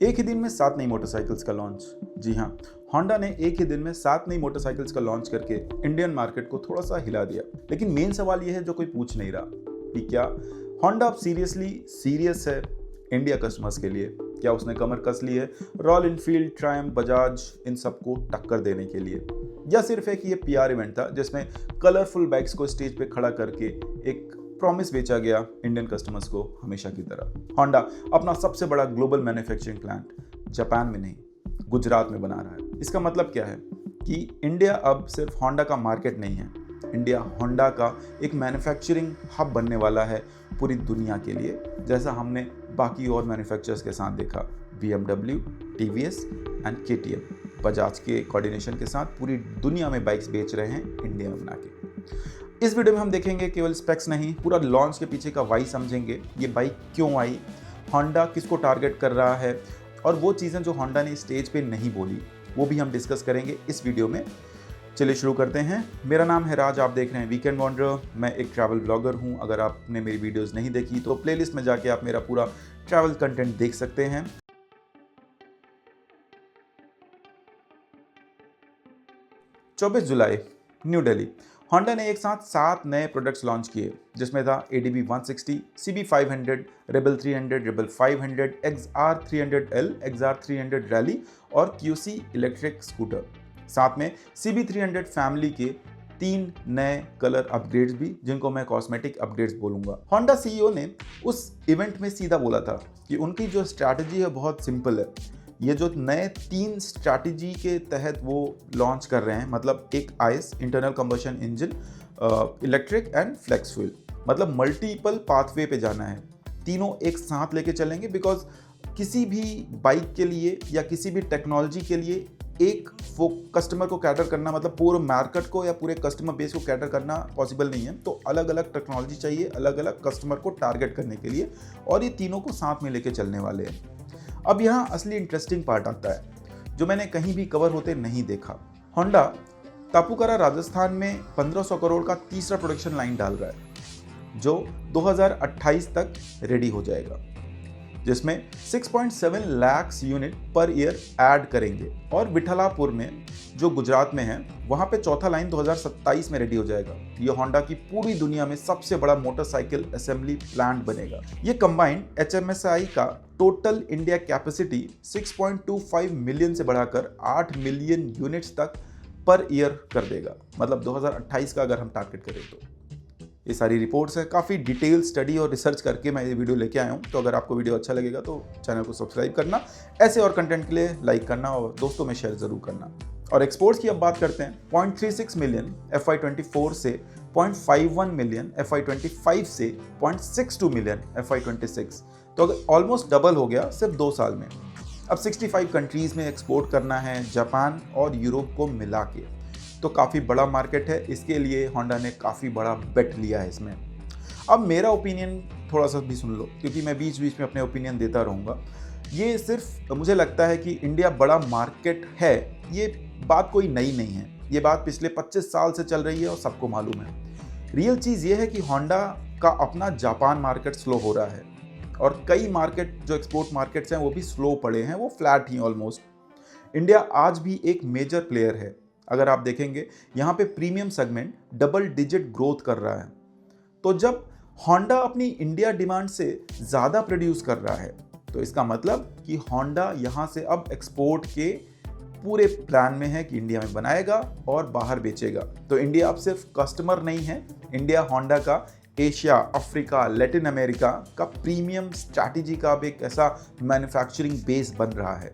एक ही दिन में 7 नई मोटरसाइकिल्स का लॉन्च। जी हाँ, होंडा ने एक ही दिन में 7 नई मोटरसाइकिल्स का लॉन्च करके इंडियन मार्केट को थोड़ा सा हिला दिया। लेकिन मेन सवाल यह है जो कोई पूछ नहीं रहा कि क्या होंडा अब सीरियस है इंडिया कस्टमर्स के लिए? क्या उसने कमर कस ली है रॉयल इनफील्ड, ट्रायम्फ, बजाज इन सबको टक्कर देने के लिए, या सिर्फ एक ये पीआर इवेंट था जिसमें कलरफुल बाइक्स को स्टेज पे खड़ा करके एक प्रॉमिस बेचा गया इंडियन कस्टमर्स को हमेशा की तरह? होंडा अपना सबसे बड़ा ग्लोबल मैन्युफैक्चरिंग प्लांट जापान में नहीं, गुजरात में बना रहा है। इसका मतलब क्या है कि इंडिया अब सिर्फ होंडा का मार्केट नहीं है, इंडिया होंडा का एक मैन्युफैक्चरिंग हब बनने वाला है पूरी दुनिया के लिए, जैसा हमने बाकी और मैन्युफैक्चरर्स के साथ देखा। BMW, TVS and KTM Bajaj के कोऑर्डिनेशन के साथ पूरी दुनिया में बाइक्स बेच रहे हैं इंडिया में बना के। इस वीडियो में हम देखेंगे केवल स्पेक्स नहीं, पूरा लॉन्च के पीछे का वाई समझेंगे। ये बाइक क्यों आई, होंडा किसको टारगेट कर रहा है, और वो चीज़ें जो होंडा ने स्टेज पे नहीं बोली वो भी हम डिस्कस करेंगे इस वीडियो में। चलिए शुरू करते हैं। मेरा नाम है राज, आप देख रहे हैं वीकेंड वॉन्डरर। मैं एक ट्रैवल ब्लॉगर हूँ। अगर आपने मेरी वीडियोस नहीं देखी तो प्लेलिस्ट में जाके आप मेरा पूरा ट्रैवल कंटेंट देख सकते हैं। 24 जुलाई, न्यू दिल्ली। होंडा ने एक साथ 7 नए प्रोडक्ट्स लॉन्च किए, जिसमें था ADB 160, CB 500, rebel 300, rebel 500, XR 300L, XR 300 rally और QC इलेक्ट्रिक स्कूटर। साथ में CB 300 फैमिली के 3 नए कलर अपग्रेड्स भी, जिनको मैं कॉस्मेटिक अपग्रेड्स बोलूंगा। होंडा CEO ने उस इवेंट में सीधा बोला था कि उनकी जो स्ट्रैटेजी है बहुत सिंपल है। ये जो नए 3 स्ट्रैटेजी के तहत वो लॉन्च कर रहे हैं, मतलब एक ICE internal combustion engine, electric and flex fuel, मतलब मल्टीपल पाथवे पे जाना है। तीनों एक साथ लेके चलेंगे, बिकॉज किसी भी बाइक के लिए या किसी भी टेक्नोलॉजी के लिए एक कस्टमर को कैटर करना, मतलब पूरे मार्केट को या पूरे कस्टमर बेस को कैटर करना पॉसिबल नहीं है। तो अलग अलग टेक्नोलॉजी चाहिए अलग अलग कस्टमर को टारगेट करने के लिए, और ये तीनों को साथ में लेके चलने वाले हैं। अब यहाँ असली इंटरेस्टिंग पार्ट आता है जो मैंने कहीं भी कवर होते नहीं देखा। होंडा तापुकारा राजस्थान में 1500 करोड़ का तीसरा प्रोडक्शन लाइन डाल रहा है, जो 2028 तक रेडी हो जाएगा, जिसमें 6.7 lakh unit per year add करेंगे। और विठलापुर में जो गुजरात में है, वहां पे चौथा लाइन 2027 में रेडी हो जाएगा। ये होंडा की पूरी दुनिया में सबसे बड़ा मोटरसाइकिल असेंबली प्लांट बनेगा। ये कंबाइंड HMSI का टोटल इंडिया कैपेसिटी 6.25 मिलियन से बढ़ाकर 8 मिलियन यूनिट्स तक पर ईयर कर देगा, मतलब 2028 का अगर हम टारगेट करें तो। ये सारी रिपोर्ट्स है, काफ़ी डिटेल स्टडी और रिसर्च करके मैं ये वीडियो लेके आया हूँ। तो अगर आपको वीडियो अच्छा लगेगा तो चैनल को सब्सक्राइब करना, ऐसे और कंटेंट के लिए लाइक करना और दोस्तों में शेयर ज़रूर करना। और एक्सपोर्ट्स की अब बात करते हैं। 0.36 मिलियन FY24 से 0.51 मिलियन FY25 से 0.62 मिलियन FY26, तो ऑलमोस्ट डबल हो गया सिर्फ 2 साल में। अब 65 कंट्रीज़ में एक्सपोर्ट करना है, जापान और यूरोप को मिला के, तो काफ़ी बड़ा मार्केट है। इसके लिए होंडा ने काफ़ी बड़ा बेट लिया है इसमें। अब मेरा ओपिनियन थोड़ा सा भी सुन लो, क्योंकि मैं बीच बीच में अपने ओपिनियन देता रहूँगा। ये सिर्फ मुझे लगता है कि इंडिया बड़ा मार्केट है, ये बात कोई नई नहीं है। ये बात पिछले 25 साल से चल रही है और सबको मालूम है। रियल चीज़ ये है कि होंडा का अपना जापान मार्केट स्लो हो रहा है, और कई मार्केट जो एक्सपोर्ट मार्केट्स हैं वो भी स्लो पड़े हैं, वो फ्लैट ही ऑलमोस्ट। इंडिया आज भी एक मेजर प्लेयर है। अगर आप देखेंगे यहाँ पे premium segment double digit growth कर रहा है। तो जब होंडा अपनी इंडिया डिमांड से ज़्यादा प्रोड्यूस कर रहा है, तो इसका मतलब कि होंडा यहाँ से अब एक्सपोर्ट के पूरे प्लान में है कि इंडिया में बनाएगा और बाहर बेचेगा। तो इंडिया अब सिर्फ कस्टमर नहीं है, इंडिया होंडा का एशिया, अफ्रीका, लैटिन अमेरिका का प्रीमियम स्ट्रैटेजी का अब एक ऐसा मैन्युफैक्चरिंग बेस बन रहा है,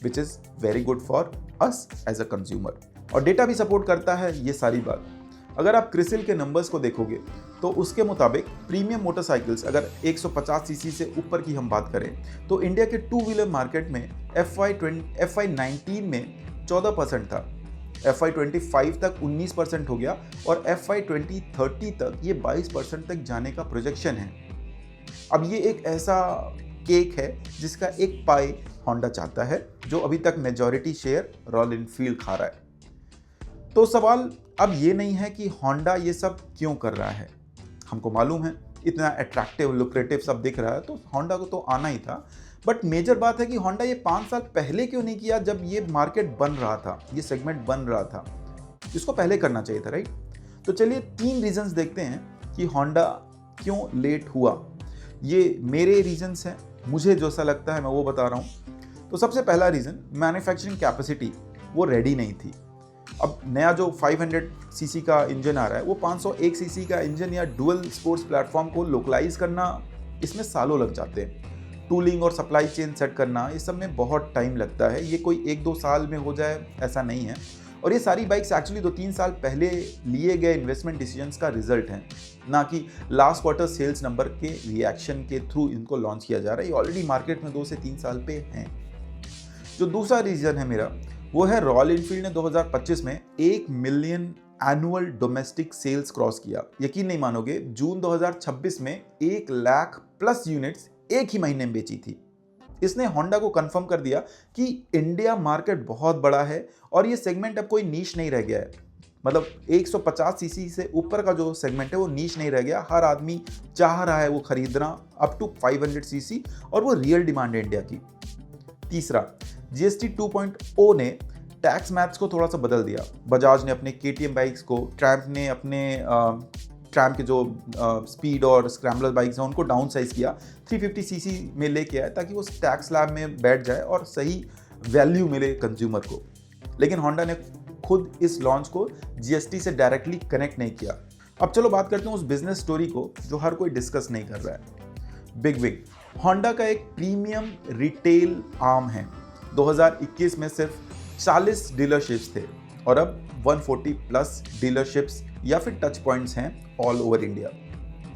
which is very good for us as a consumer. और डेटा भी सपोर्ट करता है ये सारी बात। अगर आप क्रिसिल के नंबर्स को देखोगे तो उसके मुताबिक प्रीमियम मोटरसाइकिल्स अगर 150 सीसी से ऊपर की हम बात करें, तो इंडिया के 2 व्हीलर मार्केट में FY19 में 14% था, FY25 तक 19% हो गया, और FY2030 तक ये 22% तक जाने का प्रोजेक्शन है। अब ये एक ऐसा केक है जिसका एक पाई होंडा चाहता है, जो अभी तक मेजॉरिटी शेयर रॉयल इनफील्ड खा रहा है। तो सवाल अब ये नहीं है कि होंडा ये सब क्यों कर रहा है। हमको मालूम है इतना अट्रैक्टिव, लुक्रेटिव सब दिख रहा है, तो होंडा को तो आना ही था। बट मेजर बात है कि होंडा ये 5 साल पहले क्यों नहीं किया, जब ये मार्केट बन रहा था, ये सेगमेंट बन रहा था। इसको पहले करना चाहिए था, राइट। तो चलिए 3 रीजंस देखते हैं कि होंडा क्यों लेट हुआ। ये मेरे रीजंस हैं, मुझे जो सा लगता है मैं वो बता रहा हूँ। तो सबसे पहला रीज़न, मैन्युफैक्चरिंग कैपेसिटी वो रेडी नहीं थी। अब नया जो 500 सीसी का इंजन आ रहा है, वो 501 सीसी का इंजन या डुअल स्पोर्ट्स प्लेटफॉर्म को लोकलाइज करना, इसमें सालों लग जाते हैं। टूलिंग और सप्लाई चेन सेट करना, इस सब में बहुत टाइम लगता है। ये कोई 1-2 साल में हो जाए ऐसा नहीं है। और ये सारी बाइक्स एक्चुअली 2-3 साल पहले लिए गए इन्वेस्टमेंट डिसीजंस का रिजल्ट हैं, ना कि लास्ट क्वार्टर सेल्स नंबर के रिएक्शन के थ्रू इनको लॉन्च किया जा रहा है। ये ऑलरेडी मार्केट में 2 से 3 साल पे हैं। जो दूसरा रीजन है मेरा, वो है रॉयल एनफील्ड ने 2025 में 1 million annual domestic sales cross किया। यकीन नहीं मानोगे, जून 2026 में 1 लाख प्लस यूनिट्स एक ही महीने में बेची थी। इसने होंडा को कंफर्म कर दिया कि इंडिया मार्केट बहुत बड़ा है और ये सेगमेंट अब कोई नीश नहीं रह गया है। मतलब 150 सीसी से ऊपर का जो सेगमेंट है वो नीश नहीं रह गया, हर आदमी चाह रहा है वो खरीदना अप टू 500 सीसी, और वो रियल डिमांड है इंडिया की। तीसरा, जीएसटी 2.0 ने टैक्स मैथ्स को थोड़ा सा बदल दिया। बजाज ने अपने केटीएम बाइक्स को, ट्रैम्प ने अपने ट्रैम्प के जो स्पीड और स्क्रैम्बलर बाइक्स हैं उनको डाउन साइज किया, 350 सीसी में लेके आया ताकि वो टैक्स स्लैब में बैठ जाए और सही वैल्यू मिले कंज्यूमर को। लेकिन होंडा ने खुद इस लॉन्च को जीएसटी से डायरेक्टली कनेक्ट नहीं किया। अब चलो बात करते हैं उस बिजनेस स्टोरी को जो हर कोई डिस्कस नहीं कर रहा है। बिग विग होंडा का एक प्रीमियम रिटेल आर्म है। 2021 में सिर्फ 40 डीलरशिप्स थे और अब 140 प्लस डीलरशिप्स या फिर टच पॉइंट्स हैं ऑल ओवर इंडिया।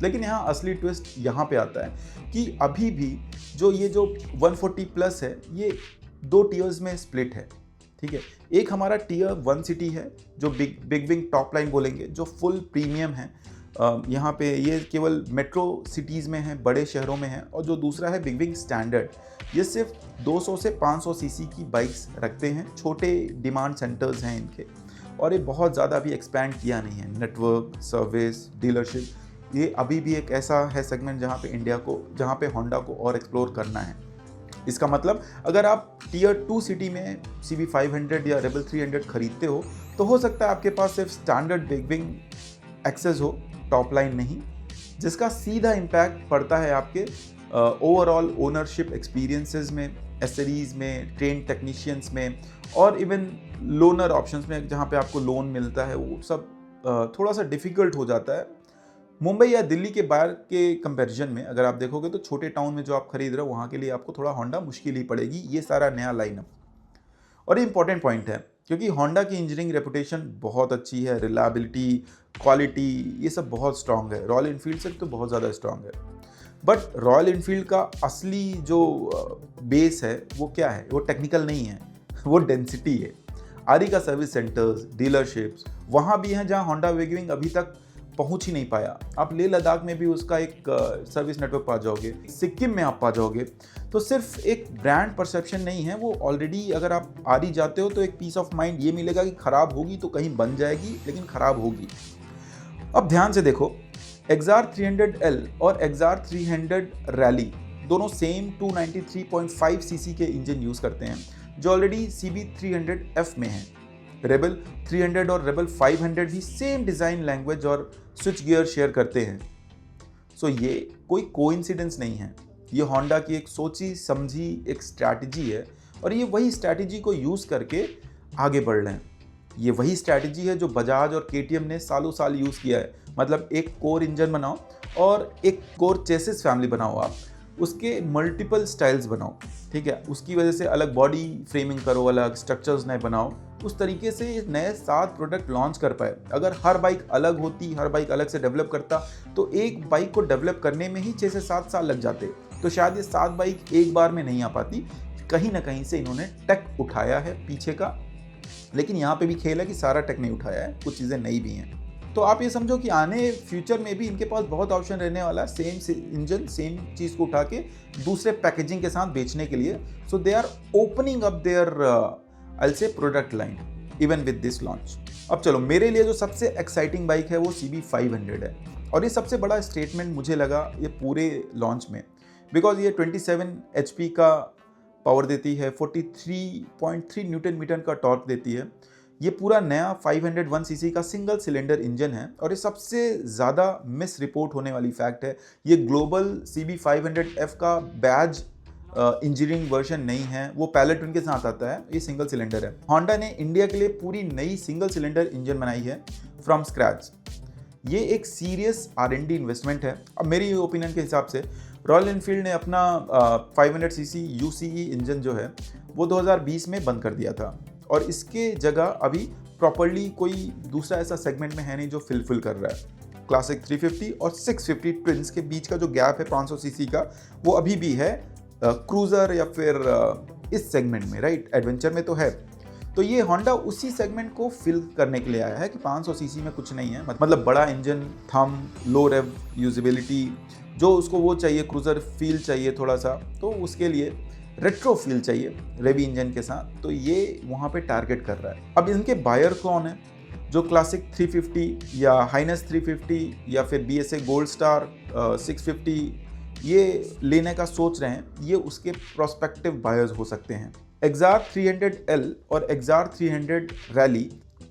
लेकिन यहाँ असली ट्विस्ट यहाँ पे आता है कि अभी भी जो 140 प्लस है, ये 2 टीयर्स में स्प्लिट है, ठीक है। एक हमारा टीयर 1 सिटी है जो बिग विंग टॉप लाइन बोलेंगे, जो फुल प्रीमियम है। यहाँ पे ये केवल मेट्रो सिटीज़ में है, बड़े शहरों में है। और जो दूसरा है बिग विंग स्टैंडर्ड, ये सिर्फ 200 से 500 सीसी की बाइक्स रखते हैं, छोटे डिमांड सेंटर्स हैं इनके, और ये बहुत ज़्यादा अभी एक्सपैंड किया नहीं है। नेटवर्क, सर्विस, डीलरशिप, ये अभी भी एक ऐसा है सेगमेंट जहाँ पे होंडा को और एक्सप्लोर करना है। इसका मतलब अगर आप टीयर 2 सिटी में CB500 या रेबल 300 खरीदते हो तो हो सकता है आपके पास सिर्फ स्टैंडर्ड बिग विंग एक्सेस हो, टॉप लाइन नहीं, जिसका सीधा इम्पैक्ट पड़ता है आपके ओवरऑल ओनरशिप एक्सपीरियंसेस में, एसेसरीज में, ट्रेन टेक्नीशियंस में, और इवन लोनर ऑप्शंस में जहाँ पे आपको लोन मिलता है। वो सब थोड़ा सा डिफ़िकल्ट हो जाता है। मुंबई या दिल्ली के बाहर के कंपैरिजन में अगर आप देखोगे तो छोटे टाउन में जो आप खरीद रहे हो वहाँ के लिए आपको थोड़ा होंडा मुश्किल ही पड़ेगी, ये सारा नया लाइनअप। और ये इंपॉर्टेंट पॉइंट है क्योंकि होंडा की इंजीनियरिंग रेपुटेशन बहुत अच्छी है, रिलायबिलिटी, क्वालिटी, ये सब बहुत स्ट्रांग है। रॉयल एनफील्ड से तो बहुत ज़्यादा स्ट्रांग है। बट रॉयल एनफील्ड का असली जो बेस है वो क्या है? वो टेक्निकल नहीं है, वो डेंसिटी है। आरी का सर्विस सेंटर्स, डीलरशिप्स वहाँ भी हैं जहाँ होंडा बिग विंग अभी तक पहुंच ही नहीं पाया। आप लेह लद्दाख में भी उसका एक सर्विस नेटवर्क पा जाओगे, सिक्किम में आप पा जाओगे। तो सिर्फ एक ब्रांड परसेप्शन नहीं है, वो ऑलरेडी अगर आप आरी जाते हो तो एक पीस ऑफ माइंड ये मिलेगा कि ख़राब होगी तो कहीं बन जाएगी, लेकिन ख़राब होगी। अब ध्यान से देखो, XR 300L और XR 300 रैली दोनों सेम 293.5 सीसी के इंजन यूज़ करते हैं जो ऑलरेडी CB300F में है। रेबल 300 और रेबल 500 भी सेम डिज़ाइन, लैंग्वेज और स्विच गियर शेयर करते हैं। सो ये कोई कोइंसिडेंस नहीं है, ये होंडा की एक सोची समझी एक स्ट्रैटेजी है और ये वही स्ट्रैटेजी को यूज़ करके आगे बढ़ रहे हैं। ये वही स्ट्रैटेजी है जो बजाज और KTM ने सालों साल यूज़ किया है। मतलब एक कोर इंजन बनाओ और एक कोर चेसिस फैमिली बनाओ, आप उसके मल्टीपल स्टाइल्स बनाओ, ठीक है। उसकी वजह से अलग बॉडी फ्रेमिंग करो, अलग स्ट्रक्चर्स नए बनाओ। उस तरीके से ये नए 7 प्रोडक्ट लॉन्च कर पाए। अगर हर बाइक अलग होती, हर बाइक अलग से डेवलप करता तो एक बाइक को डेवलप करने में ही 6 से 7 साल लग जाते। तो शायद ये 7 बाइक एक बार में नहीं आ पाती। कहीं ना कहीं से इन्होंने टेक उठाया है पीछे का, लेकिन यहाँ पे भी खेल है कि सारा टेक नहीं उठाया है, कुछ चीज़ें नई भी हैं। तो आप ये समझो कि आने फ्यूचर में भी इनके पास बहुत ऑप्शन रहने वाला है, सेम इंजन सेम चीज़ को उठा के दूसरे पैकेजिंग के साथ बेचने के लिए। So they are opening up their ice product line even with this launch. अब चलो, मेरे लिए जो सबसे एक्साइटिंग बाइक है वो CB500 है और ये सबसे बड़ा स्टेटमेंट मुझे लगा ये पूरे लॉन्च में। बिकॉज ये 27 HP का पावर देती है, 43.3 न्यूटन मीटर का टॉर्क देती है। ये पूरा नया 501 सीसी का सिंगल सिलेंडर इंजन है और ये सबसे ज़्यादा मिस रिपोर्ट होने वाली फैक्ट है, ये ग्लोबल CB500F का बैज इंजीनियरिंग वर्जन नहीं है, वो पैलेट ट्विन के साथ आता है, ये सिंगल सिलेंडर है। होंडा ने इंडिया के लिए पूरी नई सिंगल सिलेंडर इंजन बनाई है फ्रॉम स्क्रैच। ये एक सीरियस R&D इन्वेस्टमेंट है। अब मेरी ओपिनियन के हिसाब से रॉयल एनफील्ड ने अपना 500 सीसी UCE इंजन जो है वो 2020 में बंद कर दिया था और इसके जगह अभी प्रॉपर्ली कोई दूसरा ऐसा सेगमेंट में है नहीं जो फिल कर रहा है। क्लासिक 350 और 650 ट्विंस के बीच का जो गैप है 500 सीसी का, वो अभी भी है क्रूज़र या फिर इस सेगमेंट में, राइट, एडवेंचर में तो है। तो ये होंडा उसी सेगमेंट को फिल करने के लिए आया है कि 500 सीसी में कुछ नहीं है, मतलब बड़ा इंजन, थम, लो रेव यूजेबिलिटी, जो उसको वो चाहिए, क्रूज़र फील चाहिए थोड़ा सा, तो उसके लिए रेट्रो फील चाहिए रेवी इंजन के साथ, तो ये वहाँ पे टारगेट कर रहा है। अब इनके बायर कौन है? जो क्लासिक 350 या हाइनेस 350 या फिर BSA गोल्ड स्टार 650 ये लेने का सोच रहे हैं, ये उसके प्रोस्पेक्टिव बायर्स हो सकते हैं। XR 300L और XR 300 रैली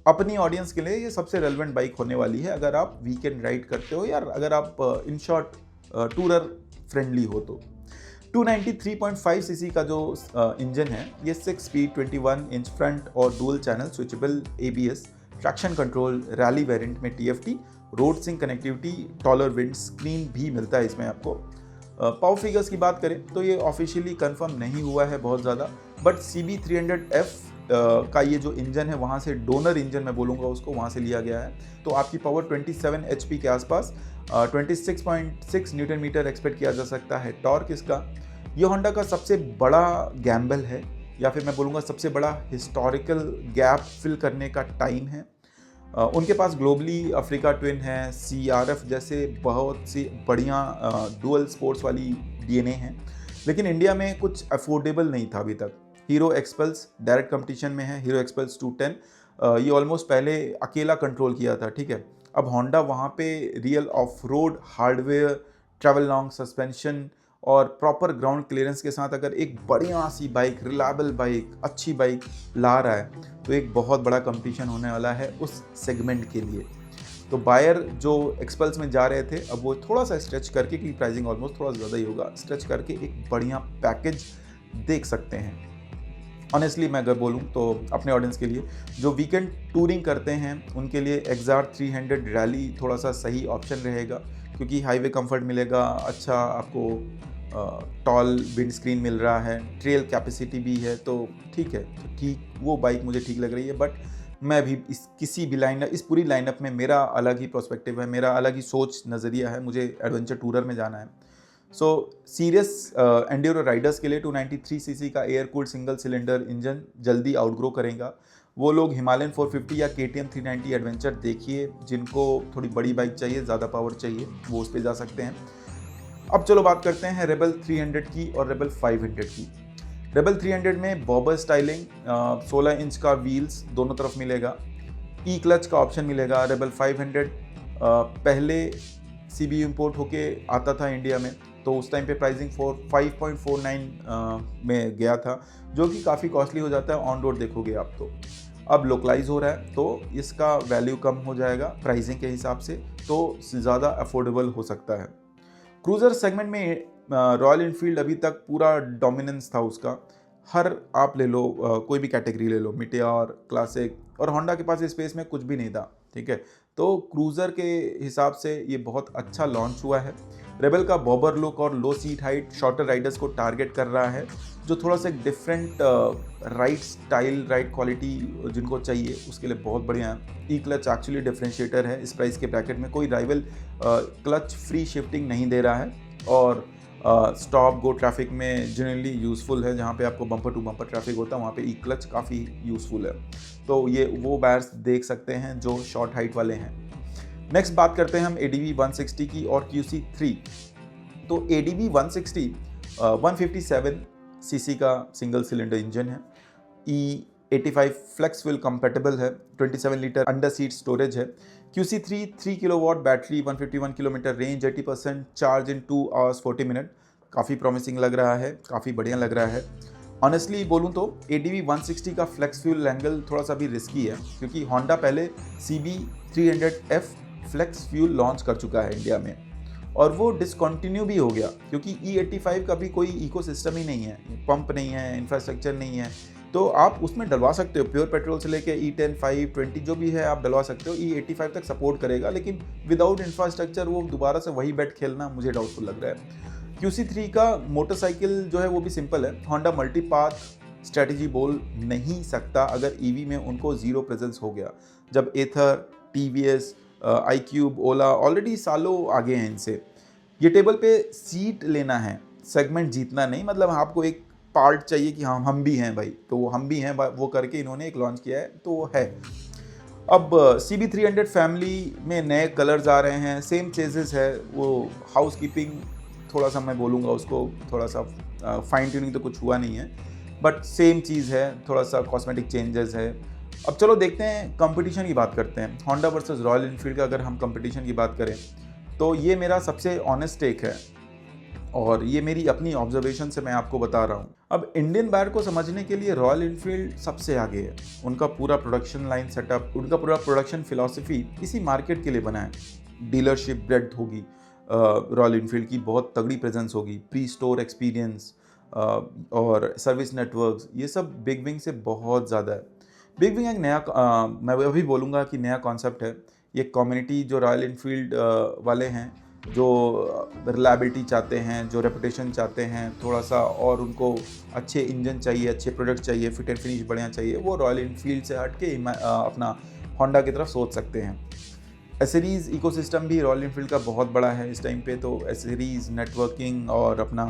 अपनी ऑडियंस के लिए ये सबसे रेलेवेंट बाइक होने वाली है अगर आप वीकेंड राइड करते हो या अगर आप इन शॉर्ट टूरर फ्रेंडली हो तो। 293.5 सीसी का जो इंजन है, ये 6 स्पीड 21 इंच फ्रंट और dual channel switchable ABS, traction control, rally variant में TFT, road sync connectivity, taller windscreen भी मिलता है इसमें आपको। पावर फिगर्स की बात करें तो ये ऑफिशियली कंफर्म नहीं हुआ है बहुत ज़्यादा, बट CB300F का ये जो इंजन है वहाँ से डोनर इंजन मैं बोलूँगा उसको, वहाँ से लिया गया है। तो आपकी पावर 27 HP के आसपास, 26.6 न्यूटन मीटर एक्सपेक्ट किया जा सकता है टॉर्क इसका। ये होंडा का सबसे बड़ा गैम्बल है या फिर मैं बोलूँगा सबसे बड़ा हिस्टोरिकल गैप फिल करने का टाइम है। उनके पास ग्लोबली अफ्रीका ट्विन है, CRF जैसे बहुत सी बढ़िया डुअल स्पोर्ट्स वाली DNA हैं, लेकिन इंडिया में कुछ अफोर्डेबल नहीं था अभी तक। हीरो एक्सपल्स डायरेक्ट कंपटीशन में है, हीरो एक्सपल्स 210 ये ऑलमोस्ट पहले अकेला कंट्रोल किया था, ठीक है। अब होंडा वहाँ पे real of road hardware, travel long suspension और प्रॉपर ग्राउंड क्लियरेंस के साथ अगर एक बढ़िया सी बाइक, रिलायबल बाइक, अच्छी बाइक ला रहा है तो एक बहुत बड़ा कंपटीशन होने वाला है उस सेगमेंट के लिए। तो बायर जो एक्सपल्स में जा रहे थे, अब वो थोड़ा सा स्ट्रेच करके, क्योंकि प्राइसिंग ऑलमोस्ट थोड़ा ज़्यादा ही होगा, स्ट्रेच करके एक बढ़िया पैकेज देख सकते हैं। ऑनेस्टली मैं अगर बोलूँ तो अपने ऑडियंस के लिए जो वीकेंड टूरिंग करते हैं उनके लिए XR 300 रैली थोड़ा सा सही ऑप्शन रहेगा, क्योंकि हाईवे कंफर्ट मिलेगा, अच्छा आपको टॉल विंड स्क्रीन मिल रहा है, ट्रेल कैपेसिटी भी है, तो ठीक है, तो ठीक वो बाइक मुझे ठीक लग रही है। बट मैं भी इस पूरी लाइनअप में मेरा अलग ही पर्सपेक्टिव है, मेरा अलग ही सोच नज़रिया है, मुझे एडवेंचर टूरर में जाना है। सो सीरियस एंड्योरो राइडर्स के लिए 293 सीसी का air cooled single cylinder engine जल्दी आउटग्रो करेगा। वो लोग हिमालयन 450 या KTM 390 एडवेंचर देखिए, जिनको थोड़ी बड़ी बाइक चाहिए, ज़्यादा पावर चाहिए, वो उस पर जा सकते हैं। अब चलो बात करते हैं रेबल 300 की और रेबल 500 की। रेबल 300 में बॉबर स्टाइलिंग, 16 इंच का व्हील्स दोनों तरफ मिलेगा, ई क्लच का ऑप्शन मिलेगा। रेबल 500 पहले CB इंपोर्ट होके आता था इंडिया में, तो उस टाइम पे प्राइसिंग 5.49 में गया था, जो कि काफ़ी कॉस्टली हो जाता है ऑन रोड देखोगे आप तो। अब लोकलाइज हो रहा है तो इसका वैल्यू कम हो जाएगा प्राइसिंग के हिसाब से, तो ज़्यादा अफोर्डेबल हो सकता है। क्रूज़र सेगमेंट में रॉयल इनफील्ड अभी तक पूरा डोमिनेंस था उसका, हर आप ले लो, कोई भी कैटेगरी ले लो, मिटियोर, क्लासिक, और होंडा के पास स्पेस में कुछ भी नहीं था, ठीक है। तो क्रूज़र के हिसाब से ये बहुत अच्छा लॉन्च हुआ है। रेबल का बॉबर लुक और लो सीट हाइट शॉर्टर राइडर्स को टारगेट कर रहा है, जो थोड़ा सा different ride style, ride quality जिनको चाहिए उसके लिए बहुत बढ़िया है। ई क्लच एक्चुअली डिफरेंशिएटर है इस प्राइस के ब्रैकेट में, कोई राइवल क्लच फ्री शिफ्टिंग नहीं दे रहा है, और स्टॉप गो ट्रैफिक में जनरली यूज़फुल है, जहाँ पे आपको बम्पर टू बम्पर ट्रैफिक होता है वहाँ पे ई क्लच काफ़ी यूज़फुल है। तो ये वो बायर्स देख सकते हैं जो शॉर्ट हाइट वाले हैं। नेक्स्ट बात करते हैं हम ADV 160 की और QC3। तो ADV 160 157 सीसी का सिंगल सिलेंडर इंजन है, E85 फ्लेक्स व्हील कंपेटेबल है, 27 लीटर अंडर सीट स्टोरेज है। QC3 3 kilowatt battery, 151 kilometre range, 80% charge in 2 hours 40 minute, काफ़ी प्रॉमिसिंग लग रहा है, काफ़ी बढ़िया लग रहा है। ऑनेस्टली बोलूँ तो ADV 160 का फ्लेक्स फ्यूल एंगल थोड़ा सा भी रिस्की है, क्योंकि होंडा पहले CB300F फ्लेक्स फ्यूल लॉन्च कर चुका है इंडिया में, और वो डिसकंटिन्यू भी हो गया, क्योंकि E85 का भी कोई इकोसिस्टम ही नहीं है, पंप नहीं है, इंफ्रास्ट्रक्चर नहीं है। तो आप उसमें डलवा सकते हो, प्योर पेट्रोल से लेके E10, 5, 20 जो भी है आप डलवा सकते हो। E85 तक सपोर्ट करेगा, लेकिन विदाउट इंफ्रास्ट्रक्चर वो दोबारा से वही बेट खेलना मुझे डाउटफुल लग रहा है। QC3 का मोटरसाइकिल जो है वो भी सिंपल है। होंडा मल्टीपाथ स्ट्रेटजी बोल नहीं सकता अगर EV में उनको जीरो प्रेजेंस हो गया, जब एथर, TVS, iQube, ओला ऑलरेडी सालों आगे हैं इनसे। ये टेबल पे सीट लेना है, सेगमेंट जीतना नहीं। मतलब आपको एक पार्ट चाहिए कि हाँ हम भी हैं भाई, तो हम भी हैं, वो करके इन्होंने एक लॉन्च किया है, तो वो है। अब CB300 फैमिली में नए कलर्स आ रहे हैं, सेम चेजेस है। वो हाउस कीपिंग थोड़ा सा मैं बोलूँगा उसको, थोड़ा सा फाइन ट्यूनिंग तो कुछ हुआ नहीं है, बट सेम चीज़ है, थोड़ा सा कॉस्मेटिक चेंजेस है। अब चलो देखते हैं, कंपटीशन की बात करते हैं। होंडा वर्सेस रॉयल इनफील्ड का अगर हम कंपटीशन की बात करें तो ये मेरा सबसे ऑनेस्ट टेक है, और ये मेरी अपनी ऑब्जर्वेशन से मैं आपको बता रहा हूँ। अब इंडियन बायर को समझने के लिए रॉयल इनफील्ड सबसे आगे है। उनका पूरा प्रोडक्शन लाइन सेटअप, उनका पूरा प्रोडक्शन फिलॉसफी इसी मार्केट के लिए बना है। डीलरशिप ब्रेड होगी, रॉयल इनफील्ड की बहुत तगड़ी प्रेजेंस होगी, प्री स्टोर एक्सपीरियंस और सर्विस नेटवर्क्स, ये सब बिग विंग से बहुत ज़्यादा है। बिग विंग एक नया मैं अभी बोलूँगा कि नया कॉन्सेप्ट है। ये कम्युनिटी जो रॉयल इनफील्ड वाले हैं, जो रिलायबिलिटी चाहते हैं, जो रेपुटेशन चाहते हैं, थोड़ा सा और उनको अच्छे इंजन चाहिए, अच्छे प्रोडक्ट चाहिए, फिट एंड फिनिश बढ़िया चाहिए, वो रॉयल इनफील्ड से हट के अपना होंडा की तरफ सोच सकते हैं। एसेरीज़ इकोसिस्टम भी रॉयल इनफील्ड का बहुत बड़ा है इस टाइम पे, तो एसेरीज़ नेटवर्किंग और अपना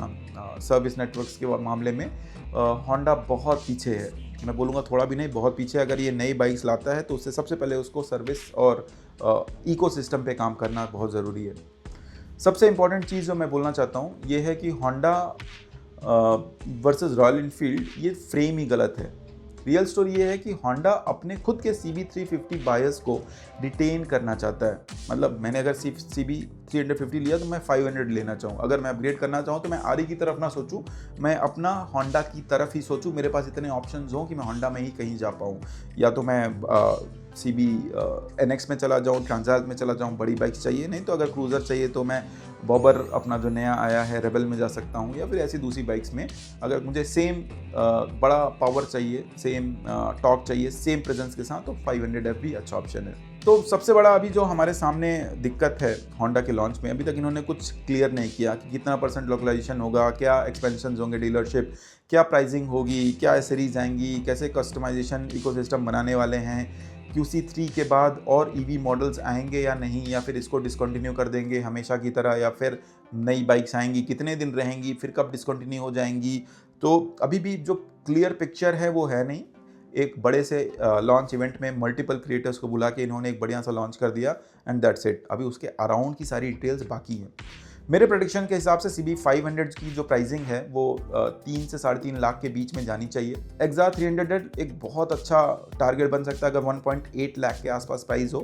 सर्विस नेटवर्क्स के मामले में होंडा बहुत पीछे है। मैं बोलूँगा थोड़ा भी नहीं, बहुत पीछे। अगर ये नई बाइक्स लाता है तो उससे सबसे पहले उसको सर्विस और इकोसिस्टम पे काम करना बहुत ज़रूरी है। सबसे इम्पॉर्टेंट चीज़ जो मैं बोलना चाहता हूँ ये है कि होंडा वर्सेस रॉयल इनफील्ड, ये फ्रेम ही गलत है। रियल स्टोरी ये है कि होंडा अपने खुद के CB350 बायर्स को रिटेन करना चाहता है। मतलब मैंने अगर CB350 लिया तो मैं 500 लेना चाहूँ, अगर मैं अपग्रेड करना चाहूँ तो मैं आरी की तरफ ना सोचूँ, मैं अपना होंडा की तरफ ही सोचूँ। मेरे पास इतने ऑप्शंस हों कि मैं होंडा में ही कहीं जा पाऊँ, या तो मैं CB NX में चला जाऊँ, ट्रांसैट में चला जाऊँ, बड़ी बाइक्स चाहिए, नहीं तो अगर क्रूज़र चाहिए तो मैं बॉबर अपना जो नया आया है रेबल में जा सकता हूँ, या फिर ऐसी दूसरी बाइक्स में। अगर मुझे सेम बड़ा पावर चाहिए, सेम टॉर्क चाहिए, सेम प्रेजेंस के साथ, तो 500F भी अच्छा ऑप्शन है। तो सबसे बड़ा अभी जो हमारे सामने दिक्कत है होंडा के लॉन्च में, अभी तक इन्होंने कुछ क्लियर नहीं किया कि कितना % लोकलाइजेशन होगा, क्या एक्सपेंशन होंगे डीलरशिप, क्या प्राइसिंग होगी, क्या एसेरीज आएंगी, कैसे कस्टमाइजेशन इकोसिस्टम बनाने वाले हैं, QC3 के बाद और EV मॉडल्स आएंगे या नहीं, या फिर इसको डिसकंटिन्यू कर देंगे हमेशा की तरह, या फिर नई बाइक्स आएंगी, कितने दिन रहेंगी, फिर कब डिसकंटिन्यू हो जाएंगी। तो अभी भी जो क्लियर पिक्चर है वो है नहीं। एक बड़े से लॉन्च इवेंट में मल्टीपल क्रिएटर्स को बुला के इन्होंने एक बढ़िया सा लॉन्च कर दिया, एंड दैट्स इट। अभी उसके अराउंड की सारी डिटेल्स बाकी हैं। मेरे प्रेडिक्शन के हिसाब से CB500 की जो प्राइसिंग है वो 3 से 3.5 लाख के बीच में जानी चाहिए। एक्सआर 300 एक बहुत अच्छा टारगेट बन सकता है अगर 1.8 लाख के आसपास प्राइस हो।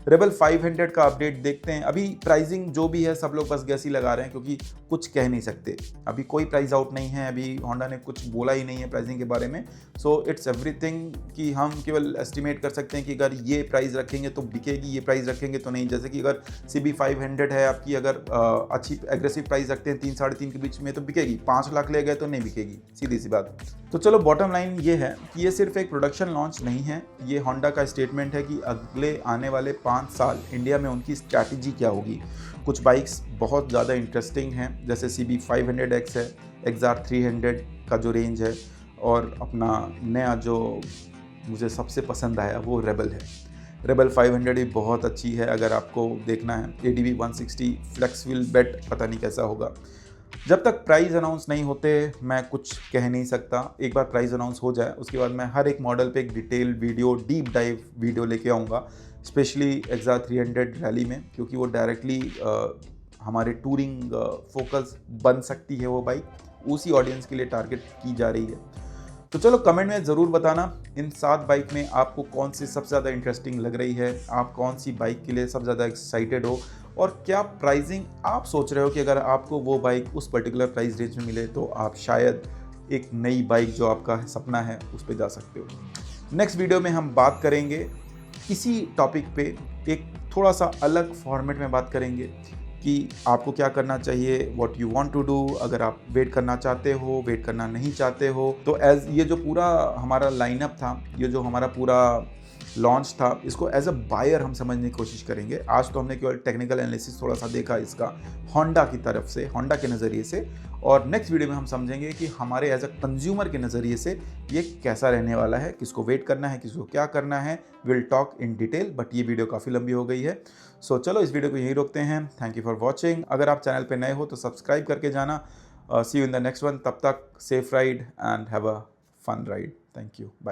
रेबल 500 का अपडेट देखते हैं। अभी प्राइसिंग जो भी है सब लोग बस गैस ही लगा रहे हैं, क्योंकि कुछ कह नहीं सकते, अभी कोई प्राइस आउट नहीं है, अभी होंडा ने कुछ बोला ही नहीं है प्राइसिंग के बारे में। सो इट्स एवरीथिंग कि हम केवल एस्टिमेट कर सकते हैं कि अगर ये प्राइस रखेंगे तो बिकेगी, ये प्राइस रखेंगे तो नहीं। जैसे कि अगर CB500 है आपकी, अगर अच्छी एग्रेसिव प्राइस रखते हैं 3-3.5 के बीच में तो बिकेगी, 5 लाख ले गए तो नहीं बिकेगी, सीधी सी बात। तो चलो बॉटम लाइन ये है कि ये सिर्फ एक प्रोडक्शन लॉन्च नहीं है, ये होंडा का स्टेटमेंट है कि अगले आने वाले 5 साल इंडिया में उनकी स्ट्रैटेजी क्या होगी। कुछ बाइक्स बहुत ज़्यादा इंटरेस्टिंग हैं, जैसे CB500X है, XR 300 का जो रेंज है, और अपना नया जो मुझे सबसे पसंद आया वो रेबल है। रेबल 500 भी बहुत अच्छी है अगर आपको देखना है। ADV 160 फ्लेक्स व्हील बेट पता नहीं कैसा होगा। जब तक प्राइस अनाउंस नहीं होते मैं कुछ कह नहीं सकता। एक बार प्राइस अनाउंस हो जाए उसके बाद मैं हर एक मॉडल पे एक detail video, deep dive video लेके आऊँगा, स्पेशली XR 300 रैली में, क्योंकि वो डायरेक्टली हमारे टूरिंग फोकस बन सकती है वो बाइक, उसी ऑडियंस के लिए टारगेट की जा रही है। तो चलो कमेंट में ज़रूर बताना इन 7 बाइक में आपको कौन सी सबसे ज़्यादा इंटरेस्टिंग लग रही है, आप कौन सी बाइक के लिए सबसे ज़्यादा एक्साइटेड हो, और क्या प्राइसिंग आप सोच रहे हो कि अगर आपको वो बाइक उस पर्टिकुलर प्राइस रेंज में मिले तो आप शायद एक नई बाइक जो आपका सपना है उस पर जा सकते हो। नेक्स्ट वीडियो में हम बात करेंगे इसी टॉपिक पे, एक थोड़ा सा अलग फॉर्मेट में बात करेंगे कि आपको क्या करना चाहिए, what you want to do, अगर आप वेट करना चाहते हो, वेट करना नहीं चाहते हो। तो एज ये जो पूरा हमारा लाइनअप था, ये जो हमारा पूरा लॉन्च था, इसको एज अ बायर हम समझने की कोशिश करेंगे। आज तो हमने केवल टेक्निकल एनालिसिस थोड़ा सा देखा इसका होंडा की तरफ से, होंडा के नज़रिए से, और नेक्स्ट वीडियो में हम समझेंगे कि हमारे एज अ कंज्यूमर के नज़रिए से ये कैसा रहने वाला है, किसको वेट करना है, किसको क्या करना है। Will talk in detail, but ये वीडियो काफ़ी लंबी हो गई है। सो चलो इस वीडियो को यहीं रोकते हैं। Thank you for watching. अगर आप चैनल पर नए हो तो सब्सक्राइब करके जाना। See you in the next one. तब तक safe ride and have a fun ride. Thank you, bye.